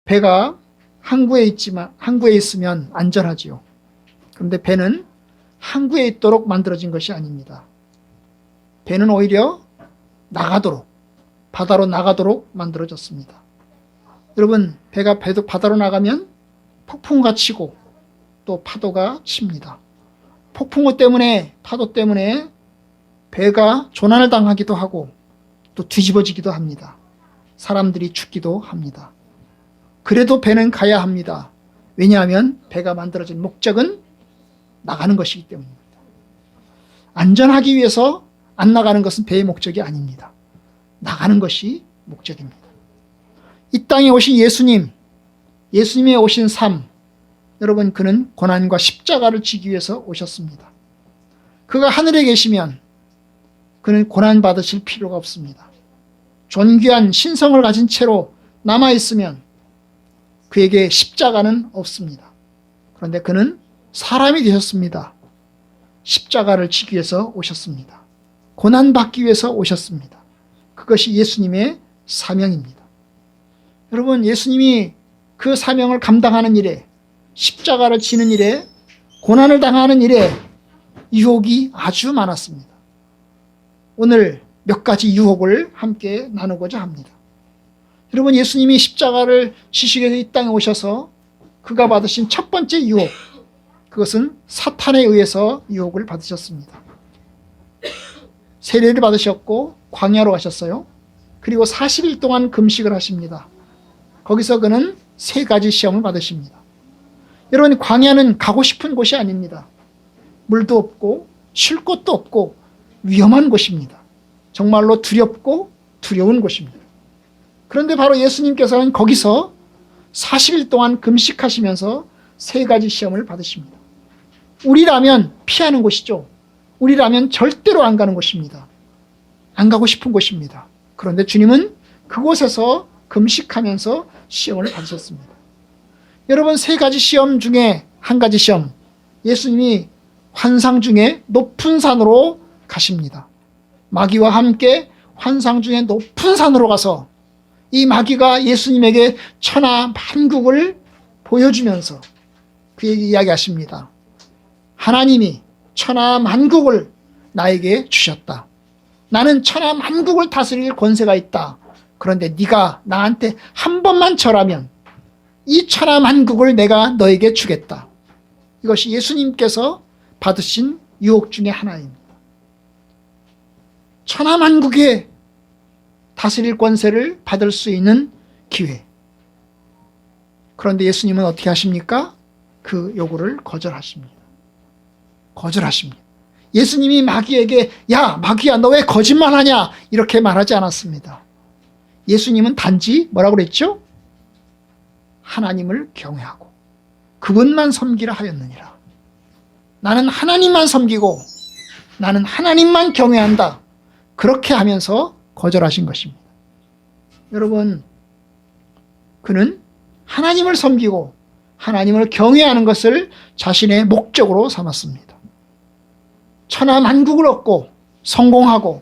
배가 항구에 있으면 안전하지요. 그런데 배는 항구에 있도록 만들어진 것이 아닙니다. 배는 오히려 바다로 나가도록 만들어졌습니다. 여러분, 배가 바다로 나가면 폭풍우가 치고 또 파도가 칩니다. 폭풍우 때문에, 파도 때문에 배가 조난을 당하기도 하고 또 뒤집어지기도 합니다. 사람들이 죽기도 합니다. 그래도 배는 가야 합니다. 왜냐하면 배가 만들어진 목적은 나가는 것이기 때문입니다. 안전하기 위해서 안 나가는 것은 배의 목적이 아닙니다. 나가는 것이 목적입니다. 이 땅에 오신 예수님의 오신 삶, 여러분, 그는 고난과 십자가를 지기 위해서 오셨습니다. 그가 하늘에 계시면 그는 고난 받으실 필요가 없습니다. 존귀한 신성을 가진 채로 남아있으면 그에게 십자가는 없습니다. 그런데 그는 사람이 되셨습니다. 십자가를 지기 위해서 오셨습니다. 고난받기 위해서 오셨습니다. 그것이 예수님의 사명입니다. 여러분, 예수님이 그 사명을 감당하는 일에, 십자가를 지는 일에, 고난을 당하는 일에 유혹이 아주 많았습니다. 오늘 몇 가지 유혹을 함께 나누고자 합니다. 여러분, 예수님이 십자가를 지시기 위해서 이 땅에 오셔서 그가 받으신 첫 번째 유혹, 그것은 사탄에 의해서 유혹을 받으셨습니다. 세례를 받으셨고 광야로 가셨어요. 그리고 40일 동안 금식을 하십니다. 거기서 그는 3가지 시험을 받으십니다. 여러분, 광야는 가고 싶은 곳이 아닙니다. 물도 없고 쉴 곳도 없고 위험한 곳입니다. 정말로 두렵고 두려운 곳입니다. 그런데 바로 예수님께서는 거기서 40일 동안 금식하시면서 3가지 시험을 받으십니다. 우리라면 피하는 곳이죠. 우리라면 절대로 안 가는 곳입니다. 안 가고 싶은 곳입니다. 그런데 주님은 그곳에서 금식하면서 시험을 받으셨습니다. 여러분, 3가지 시험 중에 한 가지 시험, 예수님이 환상 중에 높은 산으로 가십니다. 마귀와 함께 환상 중에 높은 산으로 가서 이 마귀가 예수님에게 천하 만국을 보여주면서 그에게 이야기하십니다. 하나님이 천하 만국을 나에게 주셨다. 나는 천하 만국을 다스릴 권세가 있다. 그런데 네가 나한테 한 번만 절하면 이 천하 만국을 내가 너에게 주겠다. 이것이 예수님께서 받으신 유혹 중에 하나입니다. 천하 만국의 다스릴 권세를 받을 수 있는 기회. 그런데 예수님은 어떻게 하십니까? 그 요구를 거절하십니다. 예수님이 마귀에게 야, 마귀야, 너 왜 거짓말하냐? 이렇게 말하지 않았습니다. 예수님은 단지 뭐라고 그랬죠? 하나님을 경외하고 그분만 섬기라 하였느니라. 나는 하나님만 섬기고 나는 하나님만 경외한다. 그렇게 하면서 거절하신 것입니다. 여러분, 그는 하나님을 섬기고 하나님을 경외하는 것을 자신의 목적으로 삼았습니다. 천하 만국을 얻고 성공하고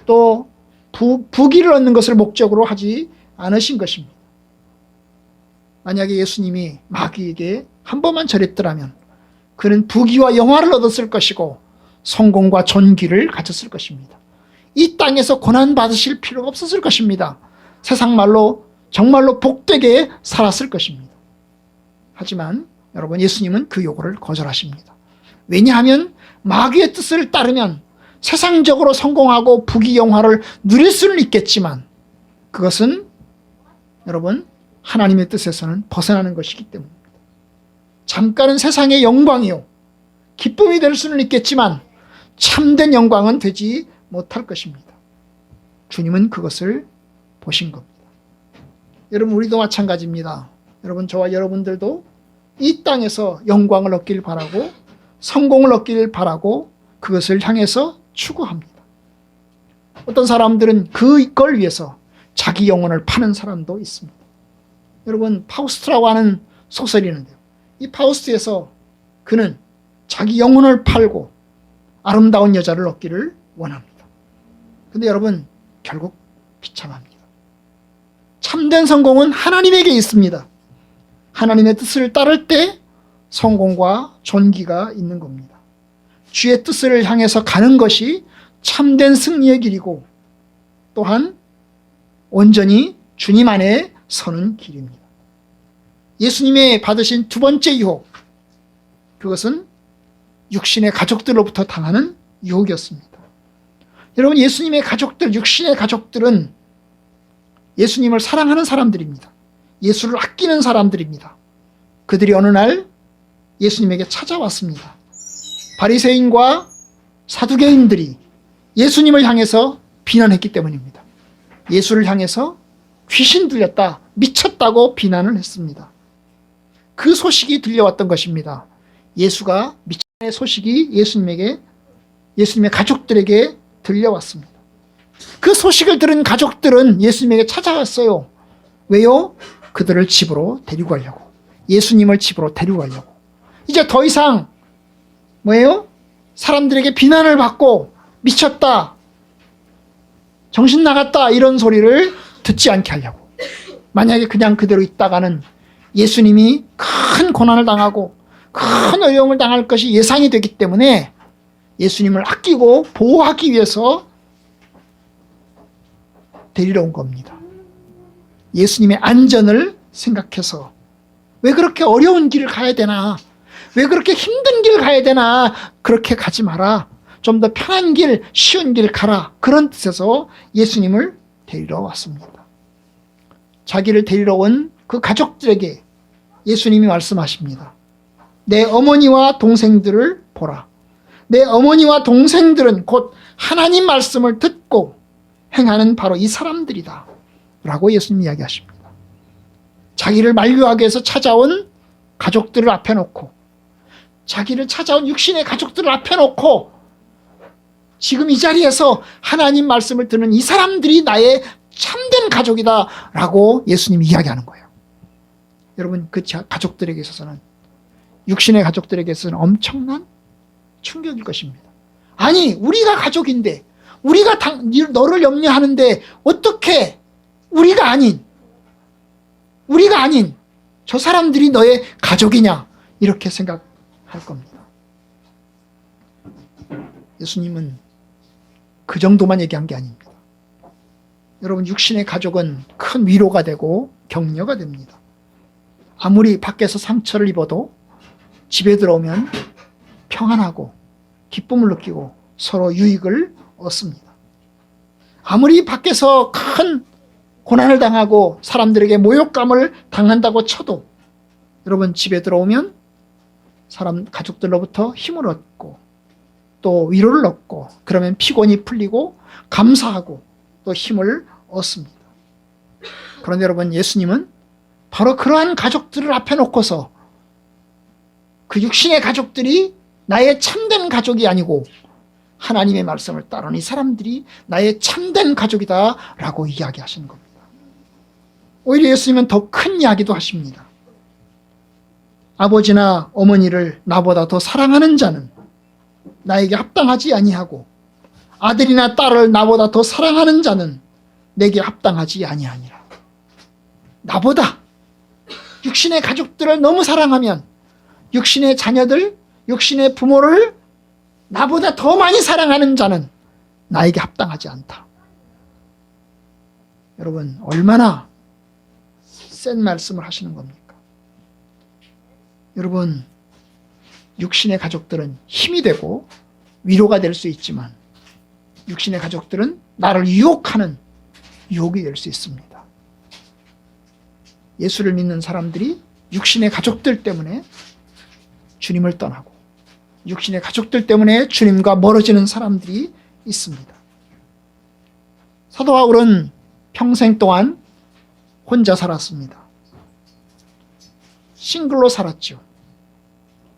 또 부귀를 얻는 것을 목적으로 하지 않으신 것입니다. 만약에 예수님이 마귀에게 한 번만 절했더라면 그는 부귀와 영화를 얻었을 것이고 성공과 존귀를 가졌을 것입니다. 이 땅에서 고난받으실 필요가 없었을 것입니다. 세상 말로 정말로 복되게 살았을 것입니다. 하지만 여러분, 예수님은 그 요구를 거절하십니다. 왜냐하면 마귀의 뜻을 따르면 세상적으로 성공하고 부귀 영화를 누릴 수는 있겠지만 그것은 여러분, 하나님의 뜻에서는 벗어나는 것이기 때문입니다. 잠깐은 세상의 영광이요, 기쁨이 될 수는 있겠지만 참된 영광은 되지 못할 것입니다. 주님은 그것을 보신 겁니다. 여러분, 우리도 마찬가지입니다. 여러분, 저와 여러분들도 이 땅에서 영광을 얻길 바라고 성공을 얻길 바라고 그것을 향해서 추구합니다. 어떤 사람들은 그걸 위해서 자기 영혼을 파는 사람도 있습니다. 여러분, 파우스트라고 하는 소설이 있는데요. 이 파우스트에서 그는 자기 영혼을 팔고 아름다운 여자를 얻기를 원합니다. 그런데 여러분, 결국 비참합니다. 참된 성공은 하나님에게 있습니다. 하나님의 뜻을 따를 때 성공과 존귀가 있는 겁니다. 주의 뜻을 향해서 가는 것이 참된 승리의 길이고 또한 온전히 주님 안에 서는 길입니다. 예수님의 받으신 두 번째 유혹, 그것은 육신의 가족들로부터 당하는 유혹이었습니다. 여러분, 예수님의 가족들, 육신의 가족들은 예수님을 사랑하는 사람들입니다. 예수를 아끼는 사람들입니다. 그들이 어느 날 예수님에게 찾아왔습니다. 바리새인과 사두개인들이 예수님을 향해서 비난했기 때문입니다. 예수를 향해서 귀신 들렸다, 미쳤다고 비난을 했습니다. 그 소식이 들려왔던 것입니다. 예수가 미쳤다는 소식이 예수님의 가족들에게 들려왔습니다. 그 소식을 들은 가족들은 예수님에게 찾아갔어요. 왜요? 그들을 집으로 데리고 가려고. 예수님을 집으로 데리고 가려고. 이제 더 이상 뭐예요? 사람들에게 비난을 받고 미쳤다, 정신 나갔다 이런 소리를 듣지 않게 하려고. 만약에 그냥 그대로 있다가는 예수님이 큰 고난을 당하고 큰 어려움을 당할 것이 예상이 되기 때문에 예수님을 아끼고 보호하기 위해서 데리러 온 겁니다. 예수님의 안전을 생각해서 왜 그렇게 어려운 길을 가야 되나? 왜 그렇게 힘든 길 가야 되나? 그렇게 가지 마라. 좀 더 편한 길, 쉬운 길 가라. 그런 뜻에서 예수님을 데리러 왔습니다. 자기를 데리러 온 그 가족들에게 예수님이 말씀하십니다. 내 어머니와 동생들을 보라. 내 어머니와 동생들은 곧 하나님 말씀을 듣고 행하는 바로 이 사람들이다 라고 예수님이 이야기하십니다. 자기를 만류하기 위해서 찾아온 가족들을 앞에 놓고, 자기를 찾아온 육신의 가족들을 앞에 놓고 지금 이 자리에서 하나님 말씀을 듣는 이 사람들이 나의 참된 가족이다 라고 예수님이 이야기하는 거예요. 여러분, 그 가족들에게 있어서는, 육신의 가족들에게 있어서는 엄청난 충격일 것입니다. 아니, 우리가 가족인데, 우리가 너를 염려하는데 어떻게 우리가 아닌 저 사람들이 너의 가족이냐, 이렇게 생각할 겁니다. 예수님은 그 정도만 얘기한 게 아닙니다. 여러분, 육신의 가족은 큰 위로가 되고 격려가 됩니다. 아무리 밖에서 상처를 입어도 집에 들어오면 평안하고 기쁨을 느끼고 서로 유익을 얻습니다. 아무리 밖에서 큰 고난을 당하고 사람들에게 모욕감을 당한다고 쳐도 여러분, 집에 들어오면 가족들로부터 힘을 얻고 또 위로를 얻고, 그러면 피곤이 풀리고 감사하고 또 힘을 얻습니다. 그런데 여러분, 예수님은 바로 그러한 가족들을 앞에 놓고서 그 육신의 가족들이 나의 참된 가족이 아니고 하나님의 말씀을 따르는 이 사람들이 나의 참된 가족이다 라고 이야기하시는 겁니다. 오히려 예수님은 더 큰 이야기도 하십니다. 아버지나 어머니를 나보다 더 사랑하는 자는 나에게 합당하지 아니하고, 아들이나 딸을 나보다 더 사랑하는 자는 내게 합당하지 아니하니라. 나보다 육신의 가족들을 너무 사랑하면, 육신의 자녀들, 육신의 부모를 나보다 더 많이 사랑하는 자는 나에게 합당하지 않다. 여러분, 얼마나 센 말씀을 하시는 겁니까? 여러분, 육신의 가족들은 힘이 되고 위로가 될 수 있지만 육신의 가족들은 나를 유혹하는 유혹이 될 수 있습니다. 예수를 믿는 사람들이 육신의 가족들 때문에 주님을 떠나고, 육신의 가족들 때문에 주님과 멀어지는 사람들이 있습니다. 사도 바울은 평생 동안 혼자 살았습니다. 싱글로 살았죠.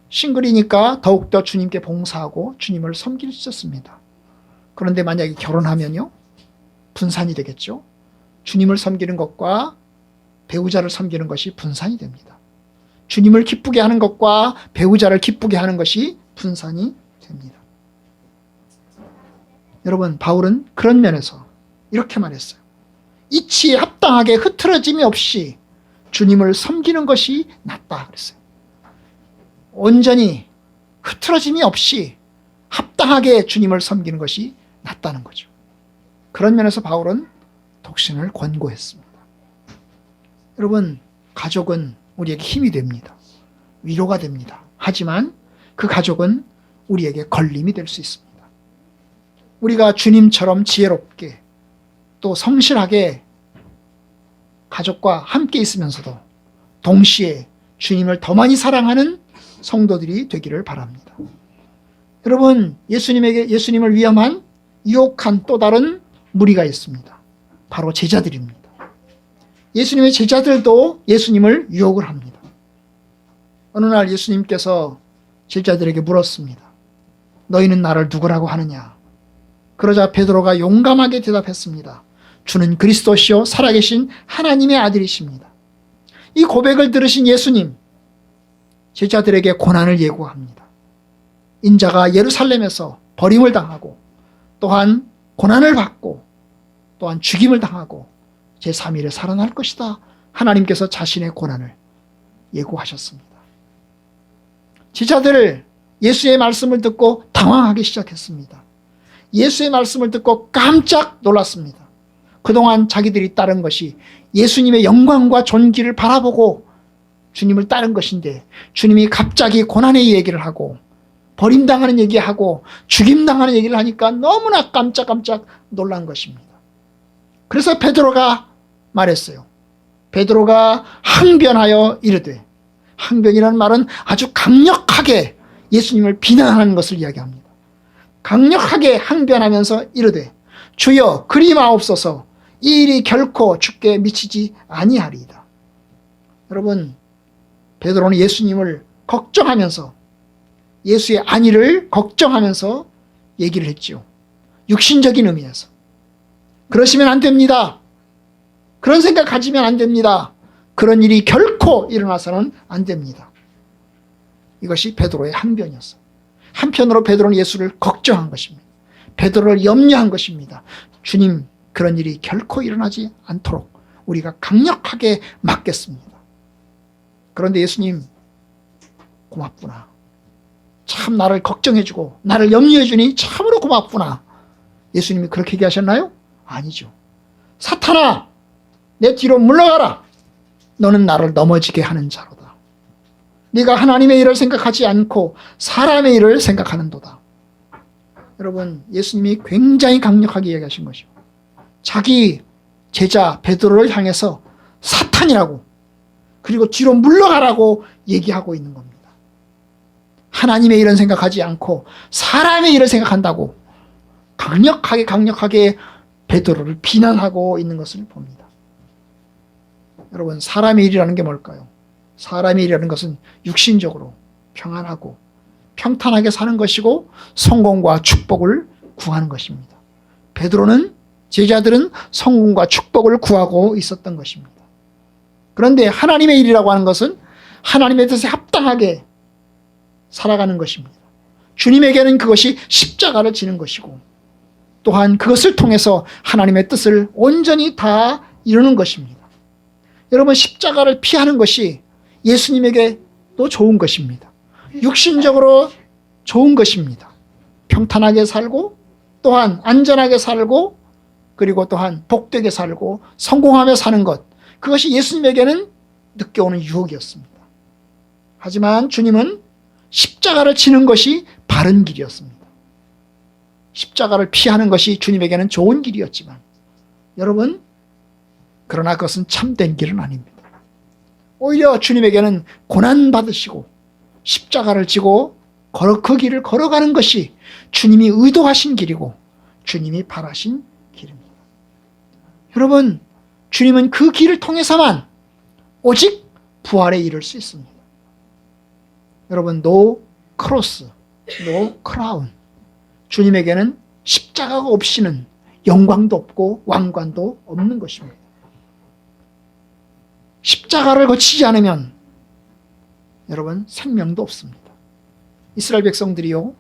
싱글이니까 더욱더 주님께 봉사하고 주님을 섬길 수 있었습니다. 그런데 만약에 결혼하면요, 분산이 되겠죠. 주님을 섬기는 것과 배우자를 섬기는 것이 분산이 됩니다. 주님을 기쁘게 하는 것과 배우자를 기쁘게 하는 것이 분산이 됩니다. 여러분, 바울은 그런 면에서 이렇게 말했어요. 이치에 합당하게 흐트러짐이 없이 주님을 섬기는 것이 낫다 그랬어요. 온전히 흐트러짐이 없이 합당하게 주님을 섬기는 것이 낫다는 거죠. 그런 면에서 바울은 독신을 권고했습니다. 여러분, 가족은 우리에게 힘이 됩니다. 위로가 됩니다. 하지만 그 가족은 우리에게 걸림이 될 수 있습니다. 우리가 주님처럼 지혜롭게 또 성실하게 가족과 함께 있으면서도 동시에 주님을 더 많이 사랑하는 성도들이 되기를 바랍니다. 여러분, 예수님을 위험한 유혹한 또 다른 무리가 있습니다. 바로 제자들입니다. 예수님의 제자들도 예수님을 유혹을 합니다. 어느 날 예수님께서 제자들에게 물었습니다. 너희는 나를 누구라고 하느냐? 그러자 베드로가 용감하게 대답했습니다. 주는 그리스도시요 살아계신 하나님의 아들이십니다. 이 고백을 들으신 예수님, 제자들에게 고난을 예고합니다. 인자가 예루살렘에서 버림을 당하고 또한 고난을 받고 또한 죽임을 당하고 제3일에 살아날 것이다. 하나님께서 자신의 고난을 예고하셨습니다. 제자들 예수의 말씀을 듣고 당황하기 시작했습니다. 예수의 말씀을 듣고 깜짝 놀랐습니다. 그동안 자기들이 따른 것이 예수님의 영광과 존귀를 바라보고 주님을 따른 것인데 주님이 갑자기 고난의 얘기를 하고 버림당하는 얘기하고 죽임당하는 얘기를 하니까 너무나 깜짝깜짝 놀란 것입니다. 그래서 베드로가 말했어요. 베드로가 항변하여 이르되, 항변이라는 말은 아주 강력하게 예수님을 비난하는 것을 이야기합니다. 강력하게 항변하면서 이르되 주여 그리 마옵소서 이 일이 결코 주께 미치지 아니하리이다. 여러분, 베드로는 예수님을 걱정하면서 예수의 안위를 걱정하면서 얘기를 했지요. 육신적인 의미에서. 그러시면 안 됩니다. 그런 생각 가지면 안 됩니다. 그런 일이 결코 일어나서는 안 됩니다. 이것이 베드로의 항변이었어요. 한편으로 베드로는 예수를 걱정한 것입니다. 베드로를 염려한 것입니다. 주님, 그런 일이 결코 일어나지 않도록 우리가 강력하게 막겠습니다. 그런데 예수님, 고맙구나. 참 나를 걱정해주고 나를 염려해주니 참으로 고맙구나. 예수님이 그렇게 얘기하셨나요? 아니죠. 사탄아, 내 뒤로 물러가라. 너는 나를 넘어지게 하는 자로다. 네가 하나님의 일을 생각하지 않고 사람의 일을 생각하는도다. 여러분, 예수님이 굉장히 강력하게 얘기하신 것이요. 자기 제자 베드로를 향해서 사탄이라고 그리고 뒤로 물러가라고 얘기하고 있는 겁니다. 하나님의 일은 생각하지 않고 사람의 일을 생각한다고 강력하게 베드로를 비난하고 있는 것을 봅니다. 여러분, 사람의 일이라는 게 뭘까요? 사람의 일이라는 것은 육신적으로 평안하고 평탄하게 사는 것이고 성공과 축복을 구하는 것입니다. 베드로는 제자들은 성공과 축복을 구하고 있었던 것입니다. 그런데 하나님의 일이라고 하는 것은 하나님의 뜻에 합당하게 살아가는 것입니다. 주님에게는 그것이 십자가를 지는 것이고 또한 그것을 통해서 하나님의 뜻을 온전히 다 이루는 것입니다. 여러분, 십자가를 피하는 것이 예수님에게도 좋은 것입니다. 육신적으로 좋은 것입니다. 평탄하게 살고 또한 안전하게 살고 그리고 또한 복되게 살고 성공하며 사는 것, 그것이 예수님에게는 느껴오는 유혹이었습니다. 하지만 주님은 십자가를 지는 것이 바른 길이었습니다. 십자가를 피하는 것이 주님에게는 좋은 길이었지만 여러분, 그러나 그것은 참된 길은 아닙니다. 오히려 주님에게는 고난받으시고 십자가를 지고 그 길을 걸어가는 것이 주님이 의도하신 길이고 주님이 바라신 길입니다. 여러분, 주님은 그 길을 통해서만 오직 부활에 이를 수 있습니다. 여러분, no cross, no crown. 주님에게는 십자가가 없이는 영광도 없고 왕관도 없는 것입니다. 십자가를 거치지 않으면 여러분, 생명도 없습니다. 이스라엘 백성들이요,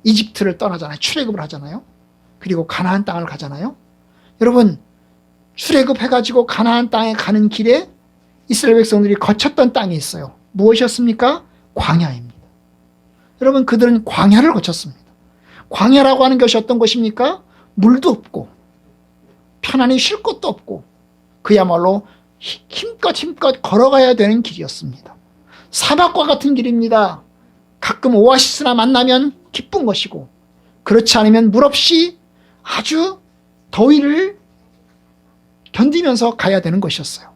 이집트를 떠나잖아요. 출애굽을 하잖아요. 그리고 가나안 땅을 가잖아요. 여러분, 출애굽해가지고 가나안 땅에 가는 길에 이스라엘 백성들이 거쳤던 땅이 있어요. 무엇이었습니까? 광야입니다. 여러분, 그들은 광야를 거쳤습니다. 광야라고 하는 것이 어떤 것입니까? 물도 없고 편안히 쉴 곳도 없고 그야말로 힘껏 걸어가야 되는 길이었습니다. 사막과 같은 길입니다. 가끔 오아시스나 만나면 기쁜 것이고 그렇지 않으면 물 없이 아주 더위를 견디면서 가야 되는 것이었어요.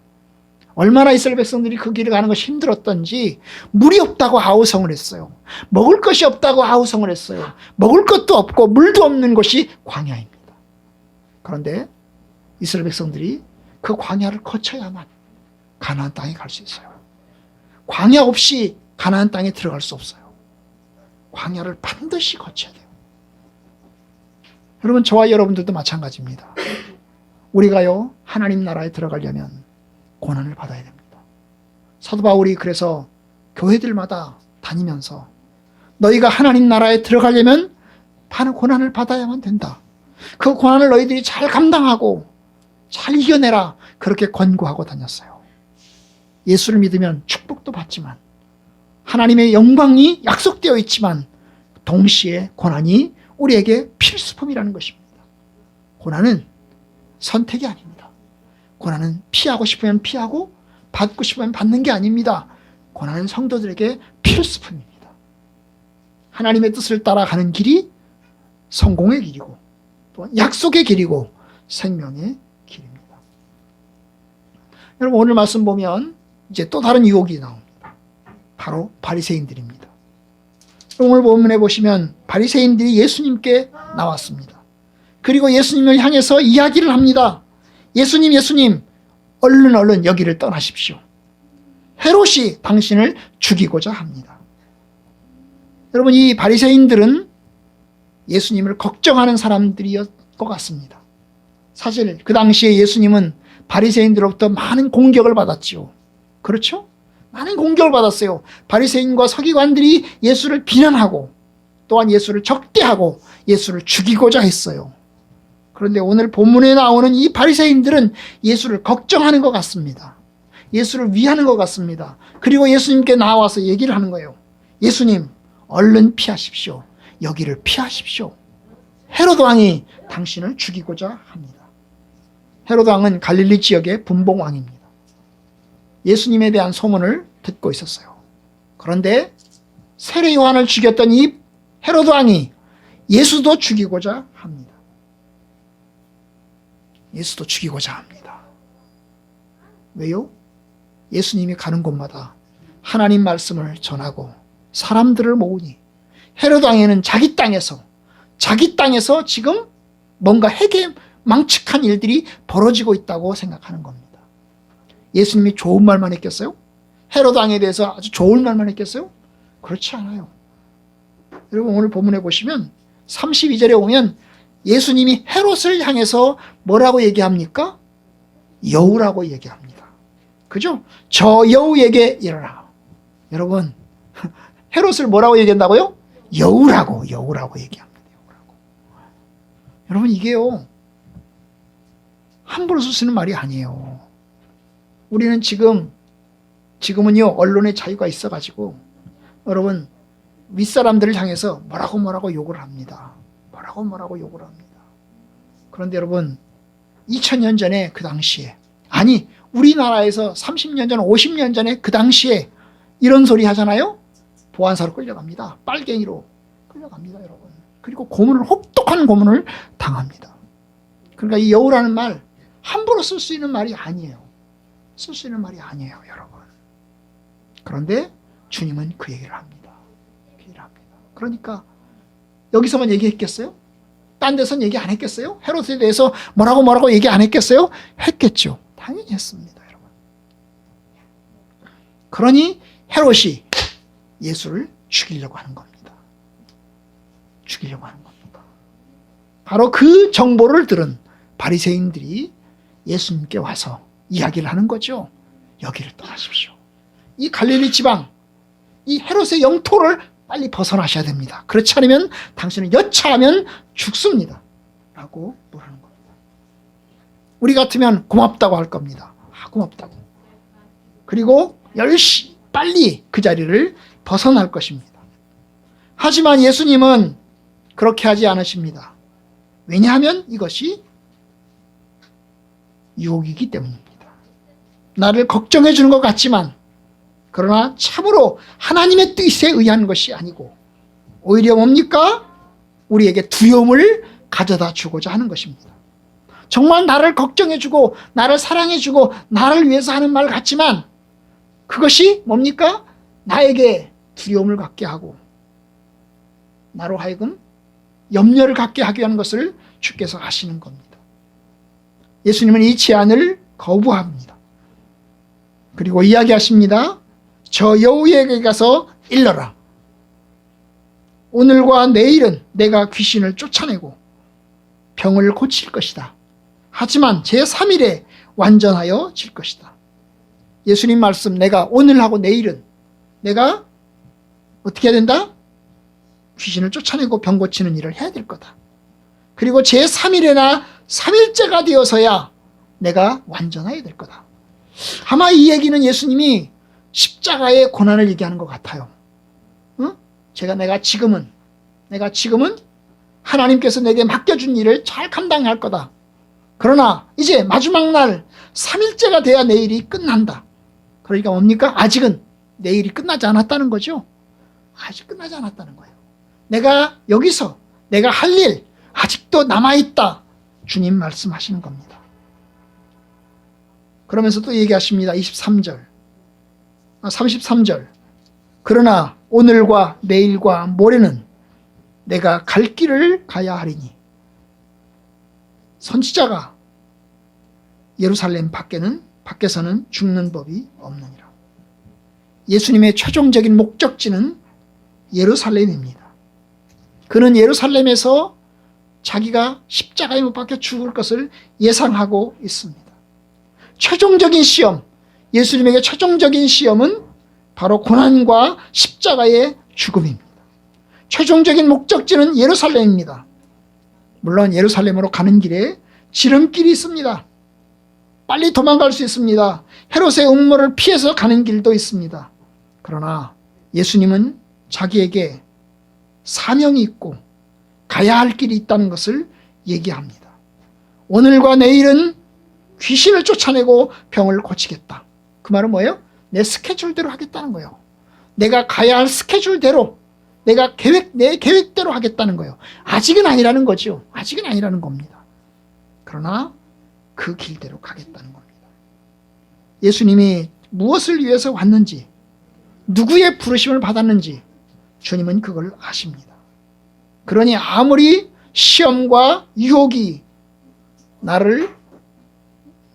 얼마나 이스라엘 백성들이 그 길을 가는 것이 힘들었던지 물이 없다고 아우성을 했어요. 먹을 것이 없다고 아우성을 했어요. 먹을 것도 없고 물도 없는 곳이 광야입니다. 그런데 이스라엘 백성들이 그 광야를 거쳐야만 가나안 땅에 갈 수 있어요. 광야 없이 가나안 땅에 들어갈 수 없어요. 광야를 반드시 거쳐야 돼요. 여러분, 저와 여러분들도 마찬가지입니다. 우리가요, 하나님 나라에 들어가려면 고난을 받아야 됩니다. 사도 바울이 그래서 교회들마다 다니면서 너희가 하나님 나라에 들어가려면 고난을 받아야만 된다. 그 고난을 너희들이 잘 감당하고 잘 이겨내라. 그렇게 권고하고 다녔어요. 예수를 믿으면 축복도 받지만 하나님의 영광이 약속되어 있지만 동시에 고난이 우리에게 필수품이라는 것입니다. 고난은 선택이 아닙니다. 고난은 피하고 싶으면 피하고 받고 싶으면 받는 게 아닙니다. 고난은 성도들에게 필수품입니다. 하나님의 뜻을 따라가는 길이 성공의 길이고 또 약속의 길이고 생명의 길입니다. 여러분, 오늘 말씀 보면 이제 또 다른 유혹이 나옵니다. 바로 바리새인들입니다. 오늘 본문에 보시면 바리새인들이 예수님께 나왔습니다. 그리고 예수님을 향해서 이야기를 합니다. 예수님, 얼른 여기를 떠나십시오. 헤롯이 당신을 죽이고자 합니다. 여러분, 이 바리새인들은 예수님을 걱정하는 사람들이었을 것 같습니다. 사실 그 당시에 예수님은 바리새인들로부터 많은 공격을 받았지요. 그렇죠? 많은 공격을 받았어요. 바리새인과 서기관들이 예수를 비난하고 또한 예수를 적대하고 예수를 죽이고자 했어요. 그런데 오늘 본문에 나오는 이 바리새인들은 예수를 걱정하는 것 같습니다. 예수를 위하는 것 같습니다. 그리고 예수님께 나와서 얘기를 하는 거예요. 예수님, 얼른 피하십시오. 여기를 피하십시오. 헤롯 왕이 당신을 죽이고자 합니다. 헤롯 왕은 갈릴리 지역의 분봉왕입니다. 예수님에 대한 소문을 듣고 있었어요. 그런데 세례 요한을 죽였던 이 헤롯 왕이 예수도 죽이고자 합니다. 예수도 죽이고자 합니다. 왜요? 예수님이 가는 곳마다 하나님 말씀을 전하고 사람들을 모으니 헤롯 왕에는 자기 땅에서 지금 뭔가 해괴망측한 일들이 벌어지고 있다고 생각하는 겁니다. 예수님이 좋은 말만 했겠어요? 헤롯 왕에 대해서 아주 좋은 말만 했겠어요? 그렇지 않아요. 여러분, 오늘 본문에 보시면 32절에 오면 예수님이 헤롯을 향해서 뭐라고 얘기합니까? 여우라고 얘기합니다. 그죠? 저 여우에게 일어나. 여러분, 헤롯을 뭐라고 얘기한다고요? 여우라고 얘기합니다. 여우라고. 여러분, 이게요, 함부로 쓰는 말이 아니에요. 우리는 지금은요, 언론의 자유가 있어가지고 여러분, 윗사람들을 향해서 뭐라고 욕을 합니다. 뭐라고 욕을 합니다. 그런데 여러분, 2000년 전에 그 당시에, 아니 우리나라에서 30년 전, 50년 전에 그 당시에 이런 소리 하잖아요? 보안사로 끌려갑니다. 빨갱이로 끌려갑니다, 여러분. 그리고 혹독한 고문을 당합니다. 그러니까 이 여우라는 말 함부로 쓸 수 있는 말이 아니에요. 쓸 수 있는 말이 아니에요, 여러분. 그런데 주님은 그 얘기를 합니다. 그 얘기를 합니다. 그러니까 여기서만 얘기했겠어요? 딴 데서는 얘기 안 했겠어요? 헤롯에 대해서 뭐라고 얘기 안 했겠어요? 했겠죠. 당연히 했습니다, 여러분. 그러니 헤롯이 예수를 죽이려고 하는 겁니다. 죽이려고 하는 겁니다. 바로 그 정보를 들은 바리새인들이 예수님께 와서 이야기를 하는 거죠. 여기를 떠나십시오. 이 갈릴리 지방, 이 헤롯의 영토를 빨리 벗어나셔야 됩니다. 그렇지 않으면 당신은 여차하면 죽습니다. 라고 부르는 겁니다. 우리 같으면 고맙다고 할 겁니다. 고맙다고. 그리고 빨리 그 자리를 벗어날 것입니다. 하지만 예수님은 그렇게 하지 않으십니다. 왜냐하면 이것이 유혹이기 때문입니다. 나를 걱정해 주는 것 같지만 그러나 참으로 하나님의 뜻에 의한 것이 아니고 오히려 뭡니까? 우리에게 두려움을 가져다 주고자 하는 것입니다. 정말 나를 걱정해 주고 나를 사랑해 주고 나를 위해서 하는 말 같지만 그것이 뭡니까? 나에게 두려움을 갖게 하고 나로 하여금 염려를 갖게 하기 위한 것을 주께서 하시는 겁니다. 예수님은 이 제안을 거부합니다. 그리고 이야기하십니다. 저 여우에게 가서 일러라. 오늘과 내일은 내가 귀신을 쫓아내고 병을 고칠 것이다. 하지만 제3일에 완전하여 질 것이다. 예수님 말씀, 내가 오늘하고 내일은 내가 어떻게 해야 된다? 귀신을 쫓아내고 병 고치는 일을 해야 될 거다. 그리고 제3일에나 3일째가 되어서야 내가 완전해야 될 거다. 아마 이 얘기는 예수님이 십자가의 고난을 얘기하는 것 같아요. 내가 지금은 하나님께서 내게 맡겨준 일을 잘 감당할 거다. 그러나 이제 마지막 날 3일째가 돼야 내일이 끝난다. 그러니까 뭡니까? 아직은 내일이 끝나지 않았다는 거죠. 아직 끝나지 않았다는 거예요. 내가 여기서 내가 할 일 아직도 남아있다. 주님 말씀하시는 겁니다. 그러면서 또 얘기하십니다. 33절. 그러나 오늘과 내일과 모레는 내가 갈 길을 가야 하리니 선지자가 예루살렘 밖에서는 죽는 법이 없느니라. 예수님의 최종적인 목적지는 예루살렘입니다. 그는 예루살렘에서 자기가 십자가에 못 박혀 죽을 것을 예상하고 있습니다. 최종적인 시험, 예수님에게 최종적인 시험은 바로 고난과 십자가의 죽음입니다. 최종적인 목적지는 예루살렘입니다. 물론 예루살렘으로 가는 길에 지름길이 있습니다. 빨리 도망갈 수 있습니다. 헤롯의 음모를 피해서 가는 길도 있습니다. 그러나 예수님은 자기에게 사명이 있고 가야 할 길이 있다는 것을 얘기합니다. 오늘과 내일은 귀신을 쫓아내고 병을 고치겠다. 그 말은 뭐예요? 내 스케줄대로 하겠다는 거예요. 내가 가야 할 스케줄대로, 내 계획대로 하겠다는 거예요. 아직은 아니라는 거죠. 아직은 아니라는 겁니다. 그러나 그 길대로 가겠다는 겁니다. 예수님이 무엇을 위해서 왔는지, 누구의 부르심을 받았는지 주님은 그걸 아십니다. 그러니 아무리 시험과 유혹이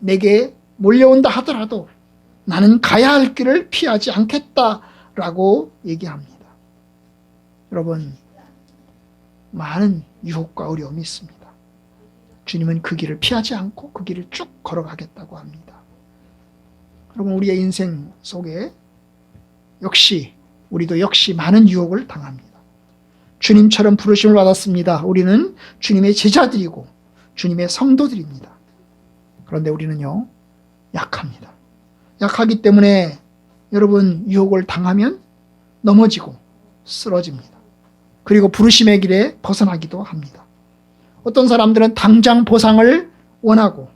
내게 몰려온다 하더라도 나는 가야 할 길을 피하지 않겠다라고 얘기합니다. 여러분, 많은 유혹과 어려움이 있습니다. 주님은 그 길을 피하지 않고 그 길을 쭉 걸어가겠다고 합니다. 여러분, 우리의 인생 속에 우리도 역시 많은 유혹을 당합니다. 주님처럼 부르심을 받았습니다. 우리는 주님의 제자들이고 주님의 성도들입니다. 그런데 우리는요, 약합니다. 약하기 때문에 여러분, 유혹을 당하면 넘어지고 쓰러집니다. 그리고 부르심의 길에 벗어나기도 합니다. 어떤 사람들은 당장 보상을 원하고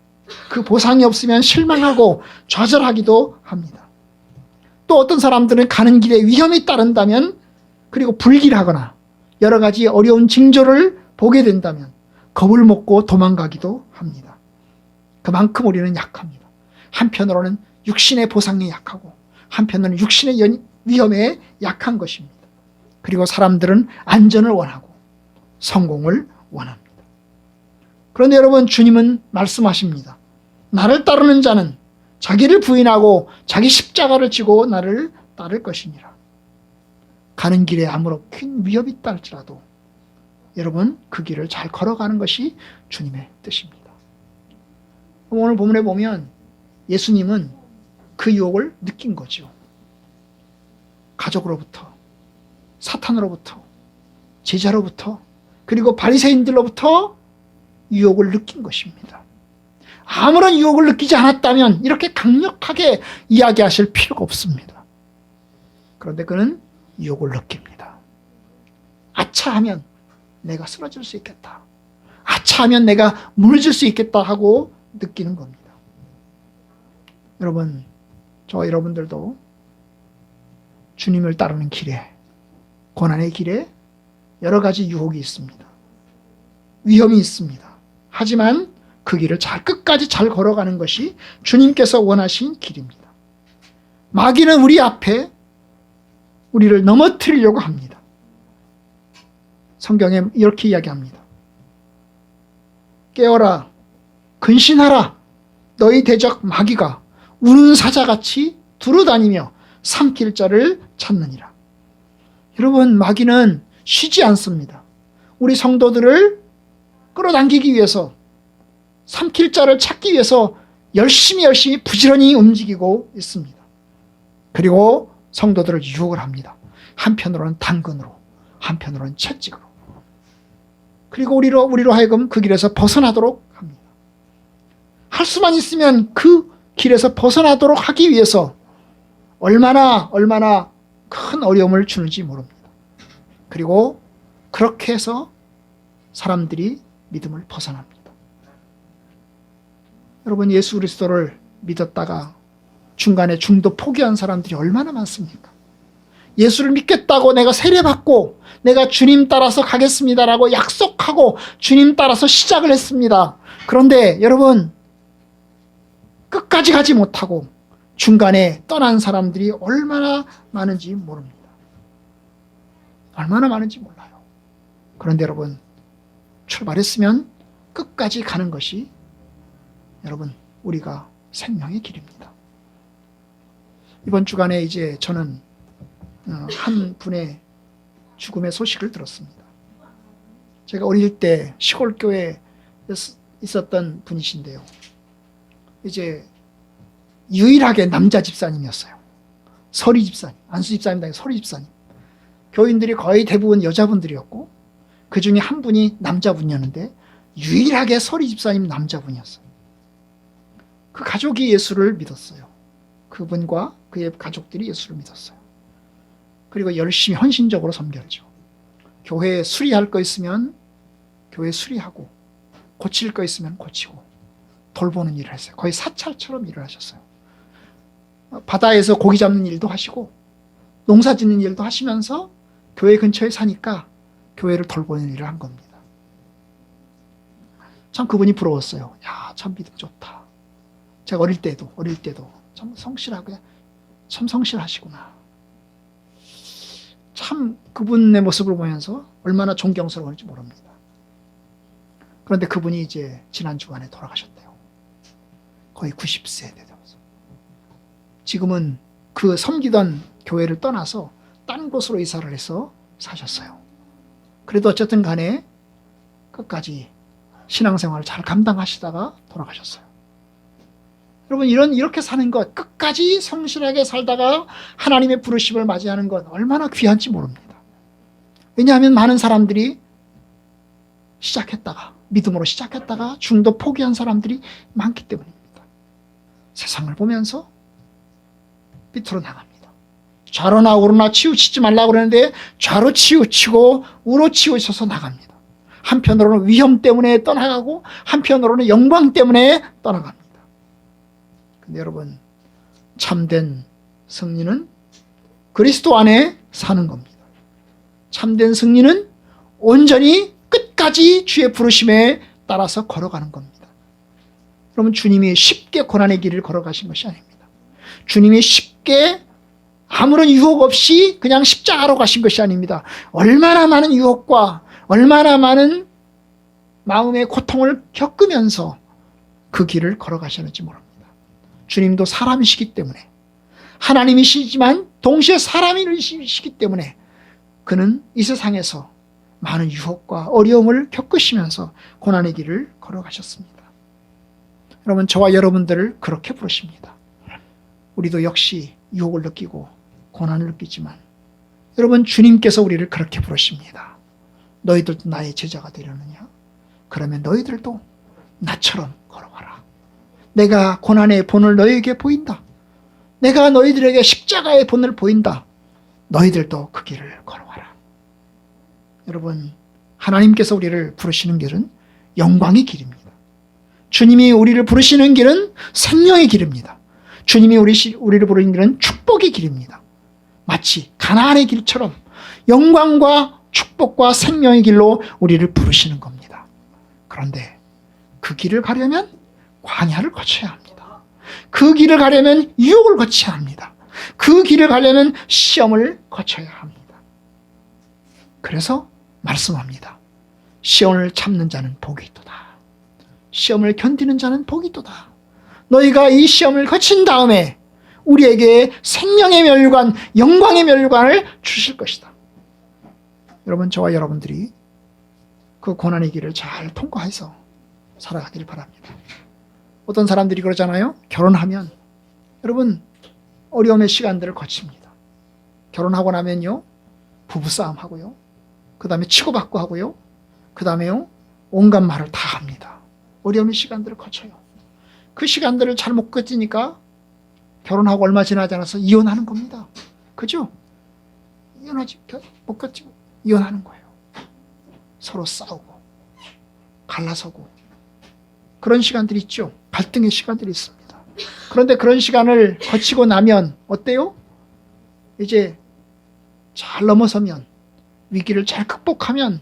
그 보상이 없으면 실망하고 좌절하기도 합니다. 또 어떤 사람들은 가는 길에 위험이 따른다면, 그리고 불길하거나 여러 가지 어려운 징조를 보게 된다면 겁을 먹고 도망가기도 합니다. 그만큼 우리는 약합니다. 한편으로는 육신의 보상에 약하고 한편으로는 육신의 위험에 약한 것입니다. 그리고 사람들은 안전을 원하고 성공을 원합니다. 그런데 여러분, 주님은 말씀하십니다. 나를 따르는 자는 자기를 부인하고 자기 십자가를 지고 나를 따를 것이니라. 가는 길에 아무런 큰 위협이 있다 할지라도 여러분, 그 길을 잘 걸어가는 것이 주님의 뜻입니다. 오늘 본문에 보면 예수님은 그 유혹을 느낀 거죠. 가족으로부터, 사탄으로부터, 제자로부터, 그리고 바리새인들로부터 유혹을 느낀 것입니다. 아무런 유혹을 느끼지 않았다면 이렇게 강력하게 이야기하실 필요가 없습니다. 그런데 그는 유혹을 느낍니다. 아차하면 내가 쓰러질 수 있겠다. 아차하면 내가 무너질 수 있겠다 하고 느끼는 겁니다. 여러분, 저와 여러분들도 주님을 따르는 길에, 고난의 길에 여러 가지 유혹이 있습니다. 위험이 있습니다. 하지만 그 길을 끝까지 잘 걸어가는 것이 주님께서 원하신 길입니다. 마귀는 우리 앞에 우리를 넘어뜨리려고 합니다. 성경에 이렇게 이야기합니다. 깨어라, 근신하라. 너희 대적 마귀가 우는 사자같이 두루다니며 삼킬 자를 찾느니라. 여러분, 마귀는 쉬지 않습니다. 우리 성도들을 끌어당기기 위해서, 삼킬 자를 찾기 위해서 열심히 부지런히 움직이고 있습니다. 그리고 성도들을 유혹을 합니다. 한편으로는 당근으로, 한편으로는 채찍으로. 그리고 우리로 하여금 그 길에서 벗어나도록 합니다. 할 수만 있으면 그 길에서 벗어나도록 하기 위해서 얼마나 큰 어려움을 주는지 모릅니다. 그리고 그렇게 해서 사람들이 믿음을 벗어납니다. 여러분, 예수 그리스도를 믿었다가 중간에 중도 포기한 사람들이 얼마나 많습니까? 예수를 믿겠다고 내가 세례받고 내가 주님 따라서 가겠습니다라고 약속하고 주님 따라서 시작을 했습니다. 그런데 여러분, 끝까지 가지 못하고 중간에 떠난 사람들이 얼마나 많은지 모릅니다. 얼마나 많은지 몰라요. 그런데 여러분, 출발했으면 끝까지 가는 것이 여러분, 우리가 생명의 길입니다. 이번 주간에 이제 저는 한 분의 죽음의 소식을 들었습니다. 제가 어릴 때 시골 교회에 있었던 분이신데요. 이제 유일하게 남자 집사님이었어요. 서리 집사님, 안수 집사님 당에 서리 집사님. 교인들이 거의 대부분 여자분들이었고 그 중에 한 분이 남자분이었는데 유일하게 서리 집사님 남자분이었어요. 그 가족이 예수를 믿었어요. 그분과 그의 가족들이 예수를 믿었어요. 그리고 열심히 헌신적으로 섬겼죠. 교회에 수리할 거 있으면 교회 수리하고 고칠 거 있으면 고치고 돌보는 일을 했어요. 거의 사찰처럼 일을 하셨어요. 바다에서 고기 잡는 일도 하시고 농사 짓는 일도 하시면서 교회 근처에 사니까 교회를 돌보는 일을 한 겁니다. 참 그분이 부러웠어요. 야, 참 믿음 좋다. 제가 어릴 때도 참 성실하게, 참 성실하시구나. 참 그분의 모습을 보면서 얼마나 존경스러운지 모릅니다. 그런데 그분이 이제 지난 주간에 돌아가셨대요. 거의 90세 되면서. 지금은 그 섬기던 교회를 떠나서 딴 곳으로 이사를 해서 사셨어요. 그래도 어쨌든 간에 끝까지 신앙생활을 잘 감당하시다가 돌아가셨어요. 여러분, 이렇게 사는 것, 끝까지 성실하게 살다가 하나님의 부르심을 맞이하는 것 얼마나 귀한지 모릅니다. 왜냐하면 많은 사람들이 믿음으로 시작했다가 중도 포기한 사람들이 많기 때문입니다. 세상을 보면서 밑으로 나갑니다. 좌로나 우로나 치우치지 말라고 그러는데 좌로 치우치고 우로 치우쳐서 나갑니다. 한편으로는 위험 때문에 떠나가고 한편으로는 영광 때문에 떠나갑니다. 근데 여러분, 참된 승리는 그리스도 안에 사는 겁니다. 참된 승리는 온전히 끝까지 주의 부르심에 따라서 걸어가는 겁니다. 여러분, 주님이 쉽게 고난의 길을 걸어가신 것이 아닙니다. 주님이 쉽게 아무런 유혹 없이 그냥 십자가로 가신 것이 아닙니다. 얼마나 많은 유혹과 얼마나 많은 마음의 고통을 겪으면서 그 길을 걸어가셨는지 모릅니다. 주님도 사람이시기 때문에, 하나님이시지만 동시에 사람이시기 때문에 그는 이 세상에서 많은 유혹과 어려움을 겪으시면서 고난의 길을 걸어가셨습니다. 여러분, 저와 여러분들을 그렇게 부르십니다. 우리도 역시 유혹을 느끼고 고난을 느끼지만 여러분, 주님께서 우리를 그렇게 부르십니다. 너희들도 나의 제자가 되려느냐? 그러면 너희들도 나처럼 걸어가라. 내가 고난의 본을 너희에게 보인다. 내가 너희들에게 십자가의 본을 보인다. 너희들도 그 길을 걸어와라. 여러분, 하나님께서 우리를 부르시는 길은 영광의 길입니다. 주님이 우리를 부르시는 길은 생명의 길입니다. 주님이 우리를 부르는 길은 축복의 길입니다. 마치 가나안의 길처럼 영광과 축복과 생명의 길로 우리를 부르시는 겁니다. 그런데 그 길을 가려면 광야를 거쳐야 합니다. 그 길을 가려면 유혹을 거쳐야 합니다. 그 길을 가려면 시험을 거쳐야 합니다. 그래서 말씀합니다. 시험을 참는 자는 복이 있도다. 시험을 견디는 자는 복이 있도다. 너희가 이 시험을 거친 다음에 우리에게 생명의 멸류관, 영광의 멸류관을 주실 것이다. 여러분, 저와 여러분들이 그 고난의 길을 잘 통과해서 살아가길 바랍니다. 어떤 사람들이 그러잖아요. 결혼하면 여러분 어려움의 시간들을 거칩니다. 결혼하고 나면요 부부싸움 하고요, 그 다음에 치고받고 하고요, 그 다음에요 온갖 말을 다 합니다. 어려움의 시간들을 거쳐요. 그 시간들을 잘 못 거치니까 결혼하고 얼마 지나지 않아서 이혼하는 겁니다. 그죠? 이혼하지 못 거치고 이혼하는 거예요. 서로 싸우고 갈라서고 그런 시간들이 있죠. 갈등의 시간들이 있습니다. 그런데 그런 시간을 거치고 나면 어때요? 이제 잘 넘어서면, 위기를 잘 극복하면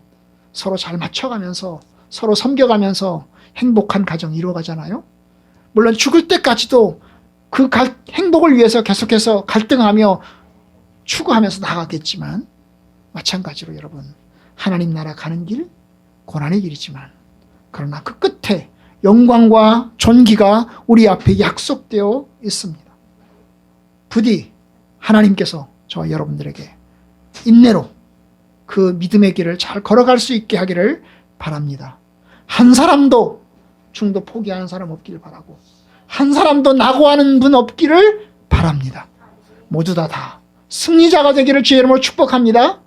서로 잘 맞춰가면서 서로 섬겨가면서 행복한 가정이 이루어가잖아요. 물론 죽을 때까지도 그 행복을 위해서 계속해서 갈등하며 추구하면서 나가겠지만, 마찬가지로 여러분, 하나님 나라 가는 길, 고난의 길이지만 그러나 그 끝에 영광과 존귀가 우리 앞에 약속되어 있습니다. 부디 하나님께서 저와 여러분들에게 인내로 그 믿음의 길을 잘 걸어갈 수 있게 하기를 바랍니다. 한 사람도 중도 포기하는 사람 없기를 바라고, 한 사람도 낙오하는 분 없기를 바랍니다. 모두 다 승리자가 되기를 주의 이름으로 축복합니다.